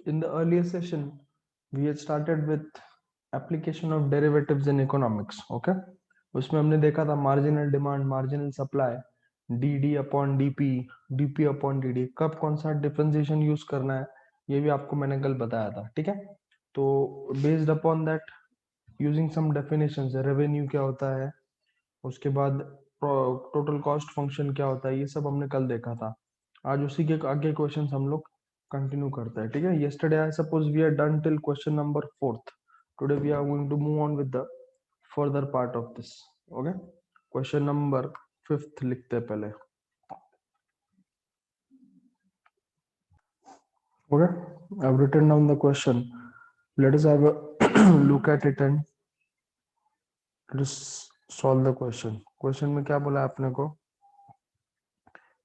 In the earlier session, we had started with application of derivatives in economics. Okay, उसमें हमने देखा था marginal demand, marginal supply, dd upon dp, dp upon dd, कब कौन सा differentiation use करना है ये भी आपको मैंने कल बताया था. ठीक है, तो based upon that using some definitions, revenue क्या होता है, उसके बाद टोटल कॉस्ट फंक्शन क्या होता है, ये सब हमने कल देखा था. आज उसी के आगे क्वेश्चंस हम लोग कंटिन्यू करते हैं. ठीक है, yesterday I suppose we are done till question number 4th. Today we are going to move on with the further part of this. Okay, question number 5th लिखते हैं पहले. Okay, I've written down the question. Let us have a look at it and let us solve the question. Question में क्या बोला है आपने को?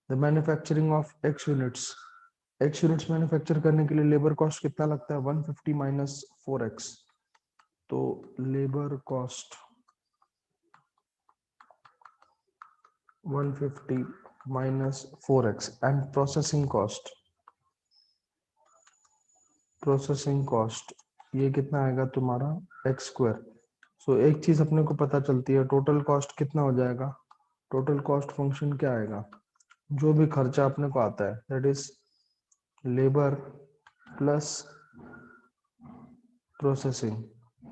The manufacturing of X units. X units manufacture करने के लिए लेबर कॉस्ट कितना लगता है? 150 माइनस 4x. तो labour cost 150 minus 4x and processing cost ये कितना आएगा तुम्हारा x स्क्वायर. सो एक चीज अपने को पता चलती है, टोटल कॉस्ट कितना हो जाएगा. टोटल कॉस्ट फंक्शन क्या आएगा, जो भी खर्चा अपने को आता है that is labour plus processing.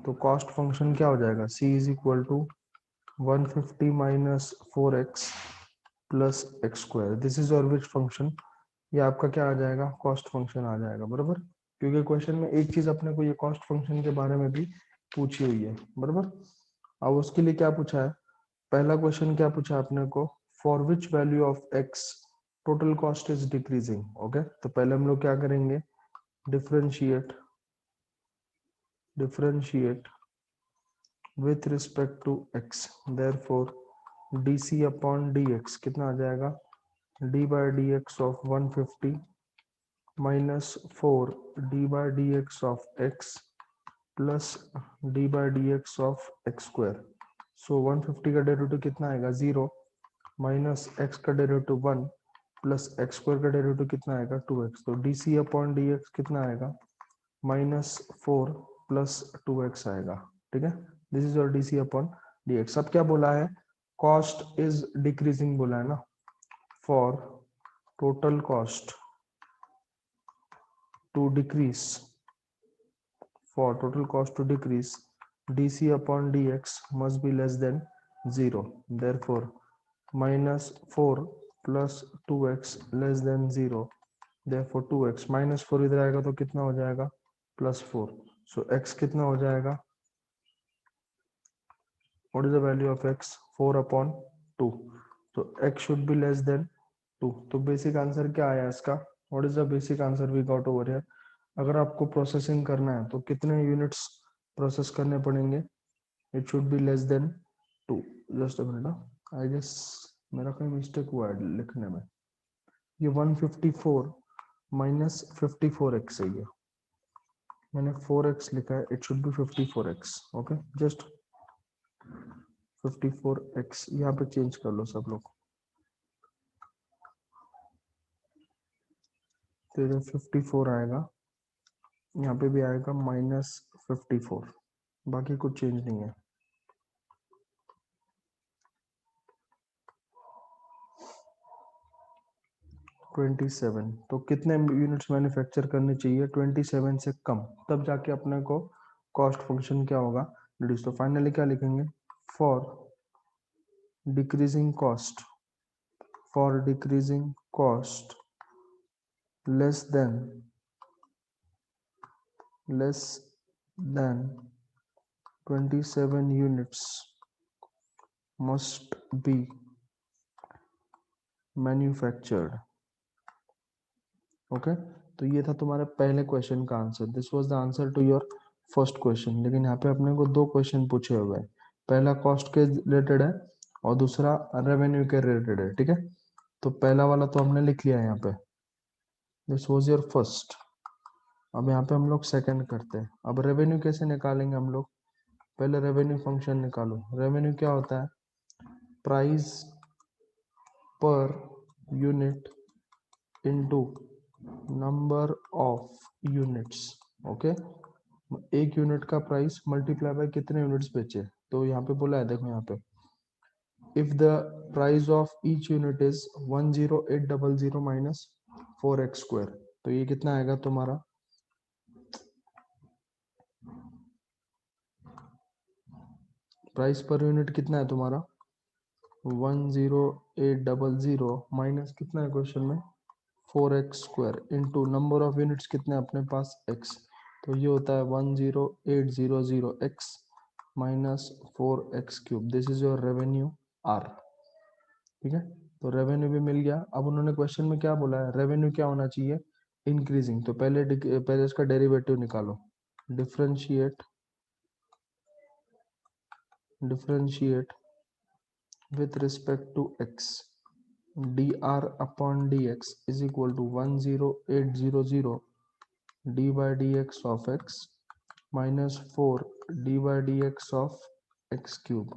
तो कॉस्ट फंक्शन क्या हो जाएगा, c is equal to 150 minus 4x plus x square. This is और विच फंक्शन, ये आपका क्या आ जाएगा, कॉस्ट फंक्शन आ जाएगा. बराबर, क्योंकि क्वेश्चन में एक चीज अपने को ये कॉस्ट फंक्शन के बारे में भी पूछी हुई है. बराबर, अब उसके लिए क्या पूछा है, पहला क्वेश्चन क्या पूछा है अपने को, for which value of x total cost is decreasing. Okay, तो पहले हम लोग क्या करेंगे, differentiate with respect to x. therefore dc upon dx कितना आ जाएगा, d by dx of 150 minus 4 d by dx of x plus d by dx of x square. so 150 का डेरिवेटिव कितना आएगा 0 माइनस x का डेरिवेटिव 1 प्लस एक्स स्क्वायर का derivative कितना आएगा 2x. तो dc अपॉन dx कितना आएगा, -4 प्लस 2x आएगा. ठीक है, this is your dc upon dx. अब क्या बोला है, कॉस्ट इज डिक्रीजिंग बोला है ना. For total cost to decrease, for total cost to decrease dc upon dx must be less than 0. therefore -4 plus 2x less than 0. therefore 2x minus 4 इधर आएगा तो कितना हो जाएगा, +4. सो x कितना हो जाएगा, what is the value of x, 4 upon 2. so x should be less than 2. तो बेसिक आंसर क्या आया इसका, what is the basic answer we got over here. अगर आपको प्रोसेसिंग करना है तो कितने यूनिट्स प्रोसेस करने पड़ेंगे, it should be less than 2. Just a minute, I guess मेरा कोई मिस्टेक हुआ है लिखने में. ये 154 माइनस 54x है, ये मैंने 4x लिखा है, it should B 54x. Okay, just 54x यहाँ पे चेंज कर लो सब लोग. तो इधर 54 आएगा, यहाँ पे भी आएगा -54, बाकी कुछ चेंज नहीं है. -27. तो कितने यूनिट्स मैन्युफैक्चर करने चाहिए, 27 से कम, तब जाके अपने को कॉस्ट फंक्शन क्या होगा, रिड्यूस. तो फाइनली क्या लिखेंगे, for decreasing cost, for decreasing cost less than 27 units must be manufactured. Okay, तो ये था तुम्हारे पहले क्वेश्चन का answer. This was the answer to your first question. लेकिन यहाँ पे अपने को दो क्वेश्चन पूछे हुए हैं, पहला कॉस्ट के रिलेटेड है और दूसरा रेवेन्यू के रिलेटेड है. ठीक है, तो पहला वाला तो हमने लिख लिया है यहाँ पे, दिस वाज योर फर्स्ट. अब यहाँ पे हम लोग सेकंड करते हैं. अब रेवेन्यू कैसे निकालेंगे हम लोग, पहले रेवेन्यू फंक्शन निकालो. रेवेन्यू क्या होता है, price per unit into number of units, okay, एक यूनिट का प्राइस मल्टीप्लाई बाय कितने यूनिट्स बेचे। तो यहाँ पे बोला है, देखो यहाँ पे, if the price of each unit is 10800 minus 4x square, तो ये कितना आएगा तुम्हारा, प्राइस पर यूनिट कितना है तुम्हारा 10800 माइनस कितना है क्वेश्चन में 4x square into number of units कितने हैं अपने पास x, तो ये होता है 10800x minus 4x cube, this is your revenue R. ठीक है, तो रेवेन्यू भी मिल गया। अब उन्होंने क्वेश्चन में क्या बोला है, रेवेन्यू क्या होना चाहिए, इंक्रीजिंग, तो पहले इसका डेरिवेटिव निकालो, differentiate differentiate with respect to x, dr upon dx is equal to 10800 d by dx of x minus 4 d by dx of x cube.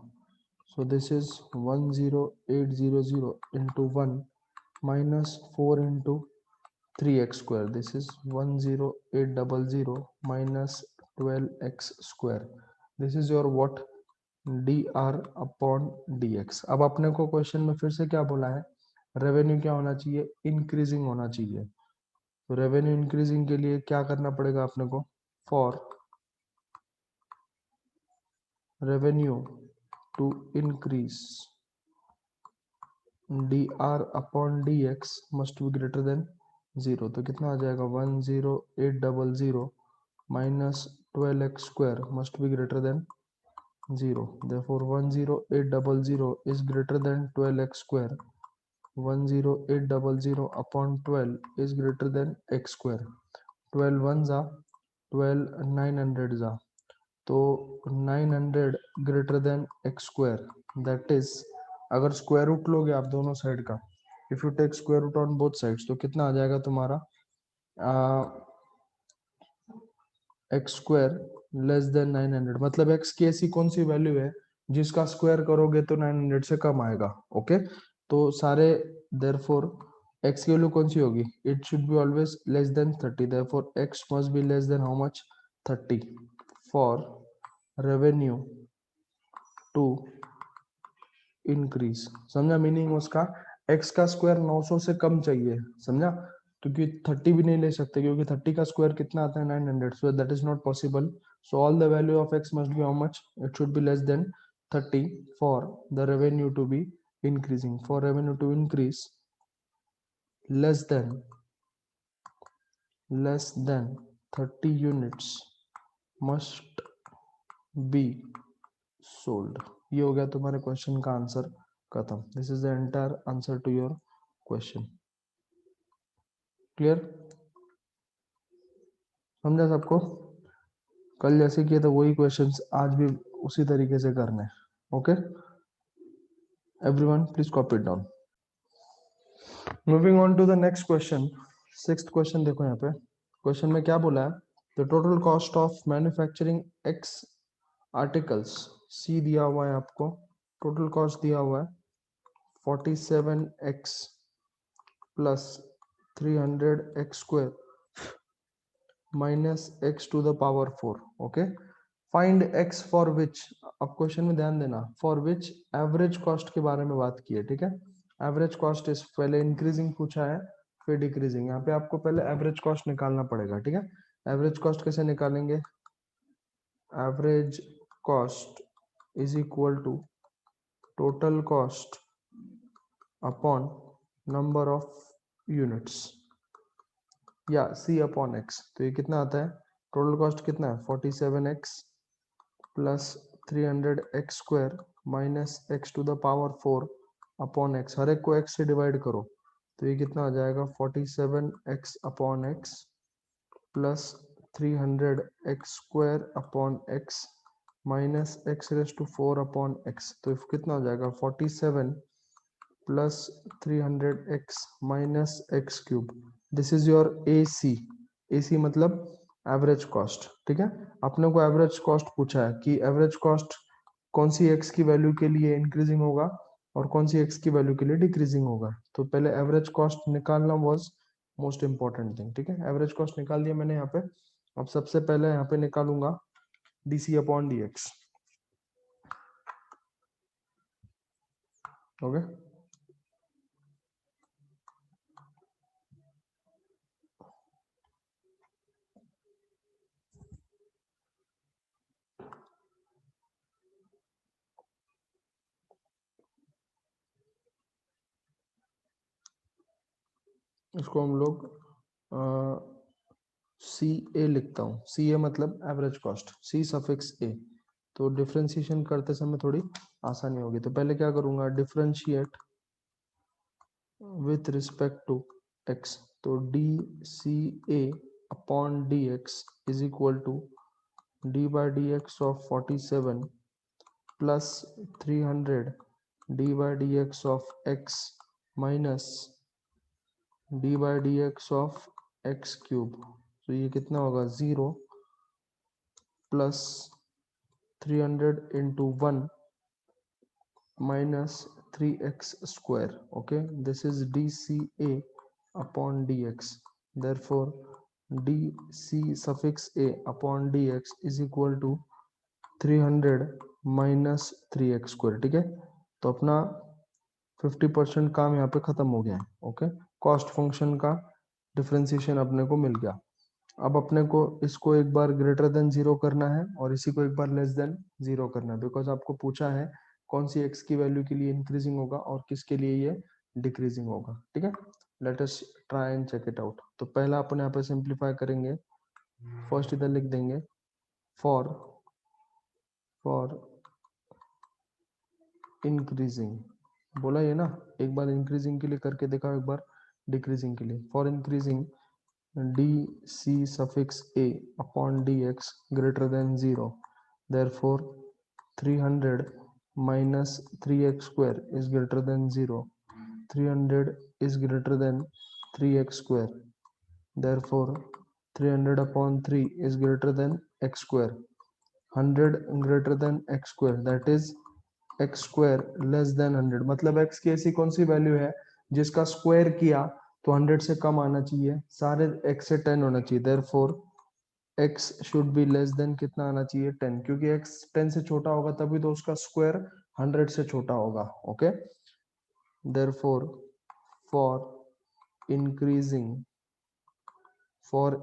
So this is 10800 into 1 minus 4 into 3x square. This is 10800 minus 12x square. This is your what, dr upon dx। अब अपने को question में फिर से क्या बोला है, revenue क्या होना चाहिए, इंक्रीजिंग होना चाहिए। तो रेवेन्यू इंक्रीजिंग के लिए क्या करना पड़ेगा अपने को, for revenue to increase dr upon dx must be greater than 0, तो कितना आ जाएगा 10800 minus 12x square must be greater than 0, therefore 10800 is greater than 12x square, 10800 upon 12 is greater than x square, 12 ones are 12 900s are, तो 900 greater than x square, that is, अगर square root लोगे आप दोनों side का, if you take square root on both sides, तो कितना आ जाएगा तुम्हारा एक्स स्क्वायर लेस देन 900, मतलब एक्स की ऐसी कौन सी वैल्यू है जिसका स्क्वायर करोगे तो 900 से कम आएगा, ओके। तो सारे, देयरफॉर एक्स की वैल्यू कौन सी होगी, it should be always less than 30, therefore x must be less than how much 30 for revenue to increase. समझा मीनिंग उसका, x का स्क्वायर 900 से कम चाहिए, समझा, क्योंकि 30 भी नहीं ले सकते क्योंकि 30 का स्क्वायर कितना आता है 900, so that is not possible, so all the value of x must be how much, it should be less than 30 for the revenue to be increasing, for revenue to increase less than 30 units must be sold. ये हो गया तुम्हारे question का answer खत्म, this is the entire answer to your question. Clear, समझा सबको, कल जैसे किए तो वही क्वेश्चंस आज भी उसी तरीके से करने, okay everyone, please copy it down. Moving on to the next question, sixth question देखो यहाँ पे, क्वेश्चन में क्या बोला है, the total cost of manufacturing X articles, C दिया हुआ है आपको, टोटल कॉस्ट दिया हुआ है 47x plus 300x square minus x to the power 4, okay, find x for which, अब क्वेश्चन में ध्यान देना, for which एवरेज कॉस्ट के बारे में बात की है, ठीक है, एवरेज कॉस्ट इस, पहले इंक्रीजिंग पूछा है फिर डिक्रीजिंग, यहाँ पे आपको पहले एवरेज कॉस्ट निकालना पड़ेगा, ठीक है, एवरेज कॉस्ट कैसे निकालेंगे, average cost is equal to total cost upon number of units या c अपॉन x, तो ये कितना आता है, टोटल कॉस्ट कितना है 47x plus 300x square minus x to the power 4 upon x, हर एक को x से डिवाइड करो, तो ये कितना आ जाएगा 47x upon x plus 300x square upon x minus x raise to 4 upon x, तो कितना हो जाएगा 47 plus 300x minus x cube, this is your AC, AC मतलब एवरेज कॉस्ट, ठीक है, अपने को एवरेज कॉस्ट पूछा है कि एवरेज कॉस्ट कौन सी x की वैल्यू के लिए इंक्रीजिंग होगा और कौन सी x की वैल्यू के लिए डिक्रीजिंग होगा, तो पहले एवरेज कॉस्ट निकालना वाज मोस्ट इंपॉर्टेंट थिंग, ठीक है। एवरेज कॉस्ट निकाल दिया मैंने यहाँ पे। अब सबसे पहले यहाँ पे निकालूंगा डीसी अपॉन डीएक्स, ओके। इसको हम लोग सी ए लिखता हूँ। सी ए मतलब average cost, C suffix A. तो डिफ्रेंशिएशन करते समय थोड़ी आसानी होगी। तो पहले क्या करूंगा, differentiate with respect to X. तो D C A upon D X is equal to D by D X of 47 plus 300 D by D X of X minus D by D X of X cube. तो ये कितना होगा, 0 plus 300 into 1 minus 3x square, okay, this is dca upon dx, therefore dc suffix a upon dx is equal to 300 minus 3x square, ठीक है। तो अपना 50% काम यहाँ पे खत्म हो गया है, ओके। कॉस्ट फंक्शन का डिफरेंशिएशन अपने को मिल गया। अब अपने को इसको एक बार ग्रेटर देन 0 करना है और इसी को एक बार लेस देन 0 करना है, बिकॉज आपको पूछा है कौन सी x की वैल्यू के लिए इंक्रीजिंग होगा और किसके लिए ये डिक्रीजिंग होगा, ठीक है। Let us try and check it out. तो पहला अपन यहाँ पे सिंप्लीफाई करेंगे। फर्स्ट इधर लिख देंगे फॉर इंक्रीजिंग, बोला ये ना, एक बार इंक्रीजिंग के लिए करके देखा, एक बार डिक्रीजिंग के लिए। For increasing dc suffix a upon dx greater than 0, therefore 300 minus 3x square is greater than 0, 300 is greater than 3x square, therefore 300 upon 3 is greater than x square, 100 greater than x square, that is x square less than 100। मतलब x की ऐसी कौन सी value है जिसका square किया तो 100 से कम आना चाहिए, सारे x से 10 होना चाहिए, therefore x should be less then कितना आना चाहिए, 10, क्योंकि x 10 से छोटा होगा तभी तो उसका स्क्वायर 100 से छोटा होगा, okay. Therefore for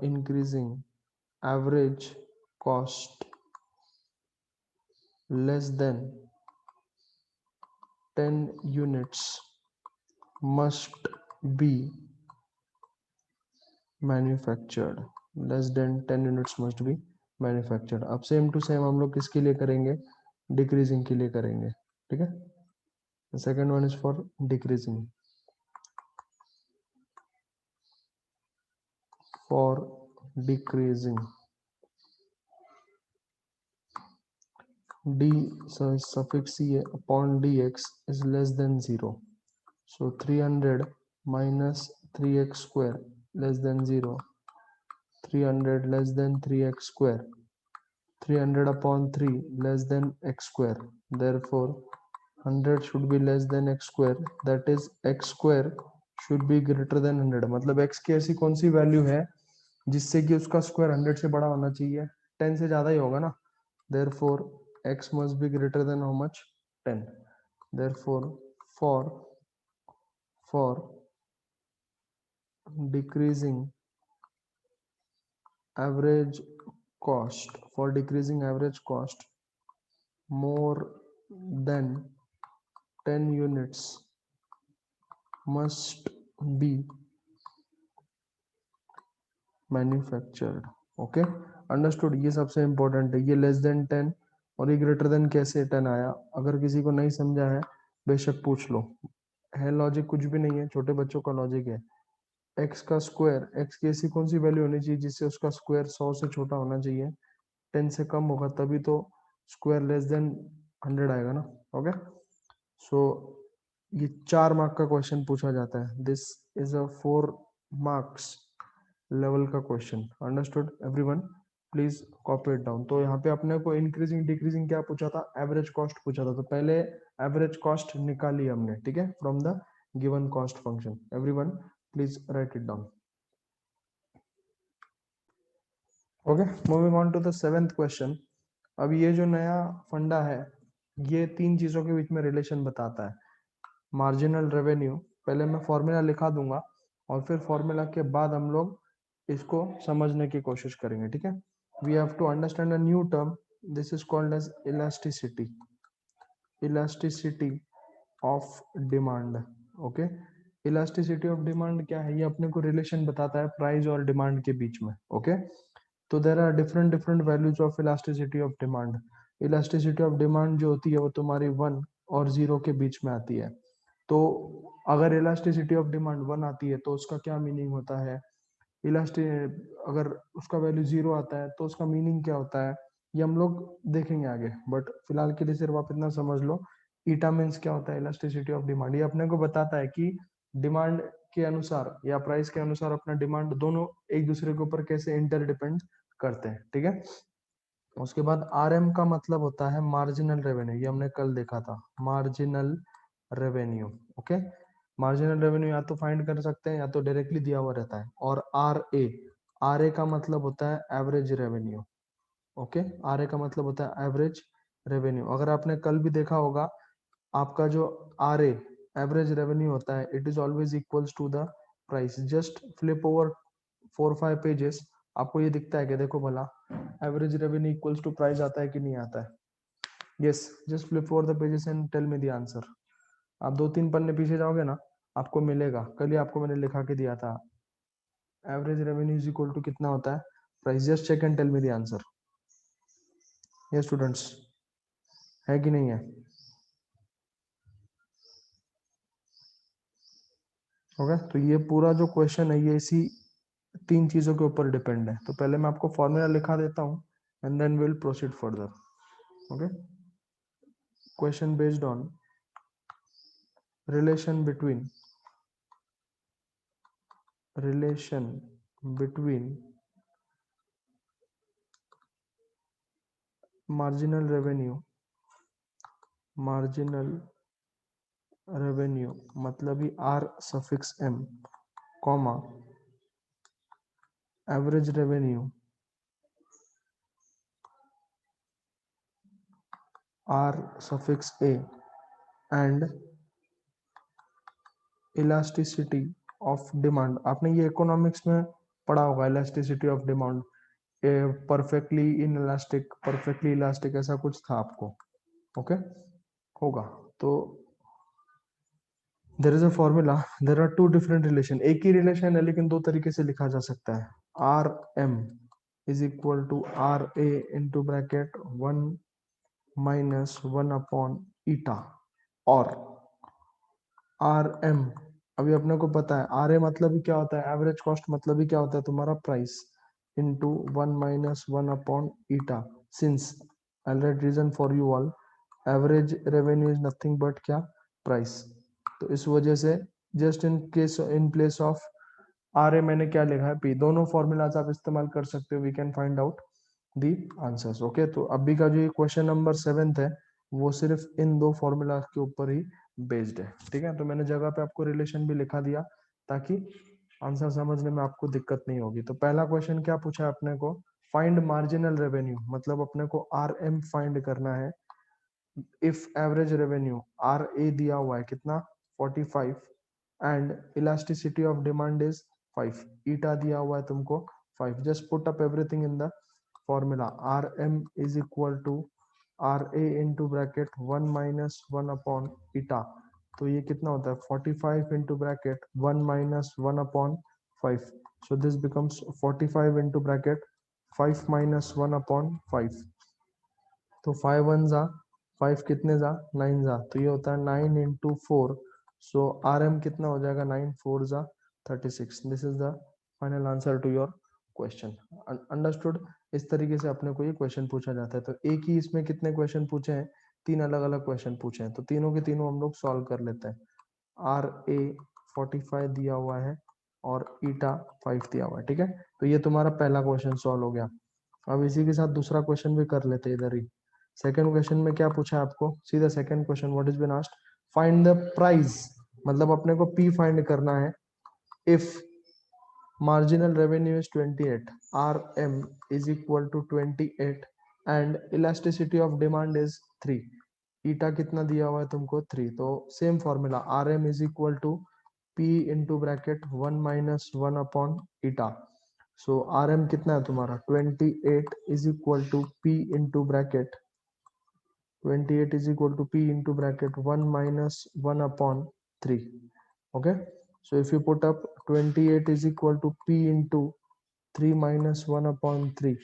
increasing average cost less then 10 units must be manufactured, less than 10 units must be manufactured। अब सेम टू सेम हम लोग किसके लिए करेंगे, डिक्रीजिंग के लिए करेंगे, ठीक है। Second one is for decreasing. For decreasing d suffix a upon dx is less than 0, so 300 minus 3x square less than 0, 300 less than 3x square, 300 upon 3 less than x square, therefore 100 should be less than x square, that is x square should be greater than 100। मतलब x की ऐसी कौन सी value है जिससे कि उसका square 100 से बड़ा होना चाहिए, 10 से ज्यादा ही होगा ना, therefore x must be greater than how much, 10। therefore for decreasing average cost, for decreasing average cost more than 10 units must be manufactured, okay, understood. ये सबसे इंपॉर्टेंट है, ये लेस देन 10 और ये ग्रेटर देन कैसे 10 आया, अगर किसी को नहीं समझा है बेशक पूछ लो, है लॉजिक कुछ भी नहीं है, छोटे बच्चों का लॉजिक है। एक्स का स्क्वायर, एक्स की ऐसी कौन सी वैल्यू होनी चाहिए जिससे उसका स्क्वायर 100 से छोटा होना चाहिए, 10 से कम होगा तभी तो स्क्वायर लेस देन 100 आएगा ना, ओके। सो ये 4 मार्क का क्वेश्चन पूछा जाता है, this is a 4 marks level का question, understood everyone, please copy it down. तो यहाँ पे अपने को इंक्रीजिंग डिक्रीजिंग क्या पूछा था, एवरेज कॉस्ट पूछा था, तो पहले एवरेज कॉस्ट निकाली हमने, ठीक है, from the given cost function. Everyone please write it down. Okay, moving on to the 7th question. अब ये जो नया फंडा है, ये तीन चीजों के बीच में रिलेशन बताता है। मार्जिनल रेवेन्यू, पहले मैं फॉर्मूला लिखा दूंगा और फिर फॉर्मूला के बाद हम लोग इसको समझने की कोशिश करेंगे, ठीक है। We have to understand a new term, this is called as elasticity, elasticity of demand. Okay, elasticity of demand क्या है? ये अपने को रिलेशन बताता है प्राइस और डिमांड के बीच में। ओके, तो there are different different values of elasticity of demand. Elasticity of demand जो होती है वो तुम्हारी 1 और 0 के बीच में आती है। तो अगर इलास्टिसिटी ऑफ डिमांड 1 आती है तो उसका क्या मीनिंग होता है? अगर उसका वैल्यू 0 आता है तो उसका मीनिंग क्या होता है, ये हम लोग देखेंगे आगे। बट फिलहाल के लिए सिर्फ आप इतना समझ लो, ईटा मीन्स क्या होता है, इलास्टिसिटी ऑफ डिमांड। ये अपने को बताता है कि डिमांड के अनुसार या प्राइस के अनुसार अपना डिमांड दोनों एक दूसरे के ऊपर कैसे इंटरडिपेंड करते हैं, ठीक है। उसके बाद आरएम का मतलब होता है मार्जिनल रेवेन्यू, ये हमने कल देखा था, marginal revenue. Okay, marginal revenue या तो फाइंड कर सकते हैं या तो डायरेक्टली दिया हुआ रहता है। और आर ए का मतलब होता है average revenue. Okay, R A का मतलब होता है एवरेज रेवेन्यू। अगर आपने कल भी देखा होगा, आपका जो आर ए एवरेज रेवेन्यू होता है, it is always equals to the price. Just flip over 4-5 pages, आपको ये दिखता है कि देखो भला average revenue equals to price आता है कि नहीं आता है। Yes, just flip over the pages and tell me the answer. आप 2-3 पन्ने पीछे जाओगे ना, आपको मिलेगा, कल ही आपको मैंने लिखा के दिया था, average revenue is equal to कितना होता है, price. Just check and tell me the answer. ये स्टूडेंट्स, है कि नहीं है? ओके, तो ये पूरा जो क्वेश्चन है ये इसी तीन चीजों के ऊपर डिपेंड है। तो पहले मैं आपको फॉर्मूला लिखा देता हूँ and then will proceed further. Okay, question based on relation between marginal revenue मतलब ही R suffix M, comma average revenue R suffix A and elasticity of demand. आपने ये इकोनॉमिक्स में पढ़ा होगा, elasticity of demand, perfectly in elastic, perfectly elastic, ऐसा कुछ था आपको। ओके, होगा। तो there is a formula, there are two different relation. एक ही रिलेशन है लेकिन दो तरीके से लिखा जा सकता है। R M is equal to R A into bracket 1 - 1 upon eta, और आर एम, अभी अपने को पता है आर ए मतलब ही क्या होता है, एवरेज कॉस्ट मतलब ही क्या होता है, तुम्हारा price, into 1 - 1 upon eta. Since I read reason for you all, average revenue is nothing but क्या, प्राइस। तो इस वजह से just in case in place of R A मैंने क्या लिखा है, पी। दोनों फॉर्मूलाज आप इस्तेमाल कर सकते हो, we can find out the answers. Okay, तो अभी का जो क्वेश्चन नंबर 7 है वो सिर्फ इन दो फॉर्मूला के ऊपर ही बेस्ड है, ठीक है। तो मैंने जगह पे आपको रिलेशन भी लिखा दिया ताकि आंसर समझने में आपको दिक्कत नहीं होगी। तो पहला क्वेश्चन क्या पूछा है अपने को, फाइंड मार्जिनल रेवेन्यू, मतलब अपने को आर एम फाइंड करना है if average revenue R A दिया हुआ है कितना, 45, and elasticity of demand is 5, eta दिया हुआ है तुमको 5। Just put up everything in the formula. R M is equal to R A into bracket 1 - 1 upon eta. तो ये कितना होता है, 45 into bracket 1 - 1 upon 5। So this becomes 45 into bracket 5 - 1 upon 5। तो 5 1 जा 5, कितने जा 9 जा, तो ये होता है 9 इंटू 4। सो आर एम कितना हो जाएगा, 9 4 जा 36। This is the final answer to your question. Understood? इस तरीके से अपने को ये क्वेश्चन पूछा जाता है। तो एक ही इसमें कितने क्वेश्चन पूछे हैं, 3 अलग अलग क्वेश्चन पूछे हैं, तो तीनों के तीनों हम लोग सॉल्व कर लेते हैं। आर ए 45 दिया हुआ है और ईटा 5 दिया हुआ है, ठीक है। तो ये तुम्हारा पहला क्वेश्चन सॉल्व हो गया। अब इसी के साथ दूसरा क्वेश्चन भी कर लेते हैं इधर ही। सेकंड क्वेश्चन में क्या पूछा है आपको, सीधा second question, what is been asked, find the price, मतलब अपने को पी फाइंड करना है if marginal revenue is 28, rm is equal to 28 and elasticity of demand is 3, ईटा कितना दिया हुआ है तुमको 3, तो same formula rm is equal to p into bracket 1 minus 1 upon eta. So rm कितना है तुम्हारा 28 is equal to p into bracket 28 is equal to p into bracket 1 minus 1 upon 3. Okay, so if you put up 28 is equal to p into 3 minus 1 upon 3,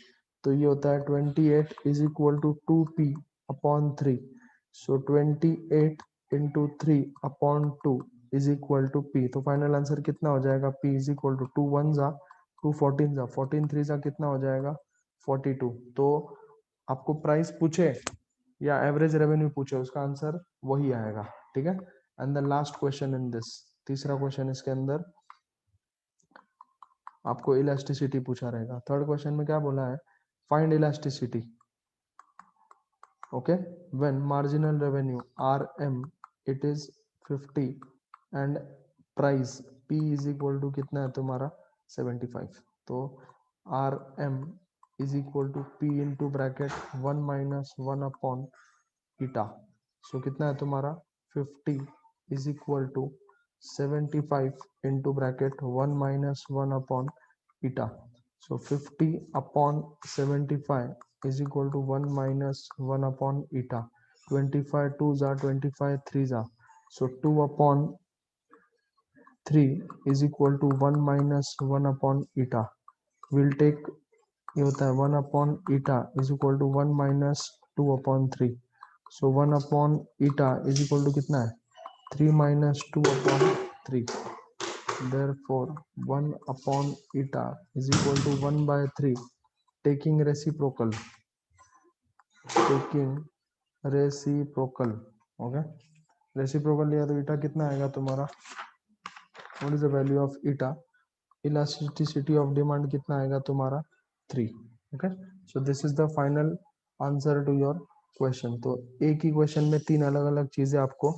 तो ये होता है 28 is equal to 2p upon 3. So 28 into 3 upon 2 is equal to p. तो final answer कितना हो जाएगा p is equal to 2 1 जा 2 14 जा 14 3 जा कितना हो जाएगा 42. तो आपको प्राइस पूछे या एवरेज रेवेन्यू पूछे उसका आंसर वही आएगा. ठीक है. And the last question in this, तीसरा क्वेश्चन इसके अंदर आपको इलास्टिसिटी पूछा रहेगा. थर्ड क्वेश्चन में क्या बोला है, find elasticity. Okay, when marginal revenue RM it is 50 and price P is equal to कितना है तुम्हारा 75. तो RM is equal to P into bracket 1 minus 1 upon eta. So कितना है तुम्हारा 50 is equal to 75 into bracket 1 minus 1 upon eta. So 50 upon 75 is equal to 1 minus 1 upon eta. 25 2s are 25 3s are. So 2 upon 3 is equal to 1 minus 1 upon eta. We'll take ये होता है 1 upon eta is equal to 1 minus 2 upon 3. So 1 upon eta is equal to कितना है 3 minus 2 upon 3. Therefore 1 upon eta is equal to 1 by 3. Taking reciprocal. Okay, reciprocal लिया तो eta कितना आएगा तुम्हारा, what is the value of eta, elasticity of demand कितना आएगा तुम्हारा 3. Okay, so this is the final answer to your question. तो एक ही क्वेश्चन में तीन अलग अलग चीजें आपको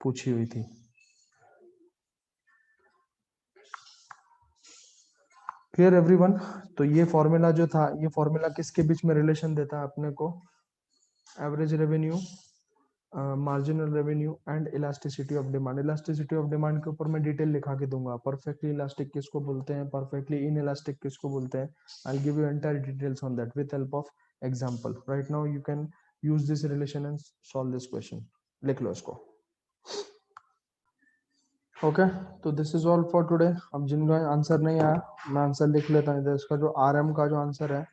पूछी हुई थी. Clear everyone. तो ये फॉर्मूला जो था, ये फॉर्मूला किसके बीच में रिलेशन देता है अपने को, average revenue, marginal revenue and elasticity of demand. Elasticity of demand के ऊपर मैं डिटेल लिखा के दूंगा, परफेक्टली इलास्टिक किसको बोलते हैं, परफेक्टली इन इलास्टिक किसको बोलते हैं. I give you entire details on that with help of example. Right now you can use this relation and solve this question. लिख लो इसको. ओके, तो this is all for today. अब जिनका answer नहीं आया मैं आंसर लिख लेता हूँ. इसका जो RM का जो आंसर है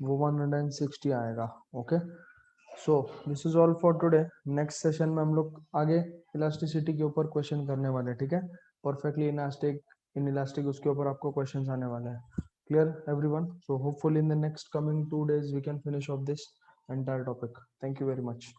वो 160 आएगा. Okay, so this is all for today. Next session में हम लोग आगे इलास्टिसिटी के ऊपर क्वेश्चन करने वाले हैं. ठीक है, परफेक्टली इलास्टिक, इन इलास्टिक, उसके ऊपर आपको क्वेश्चंस आने वाले हैं. Clear everyone. So hopefully in the next coming 2 days we can finish off this entire topic. Thank you very much.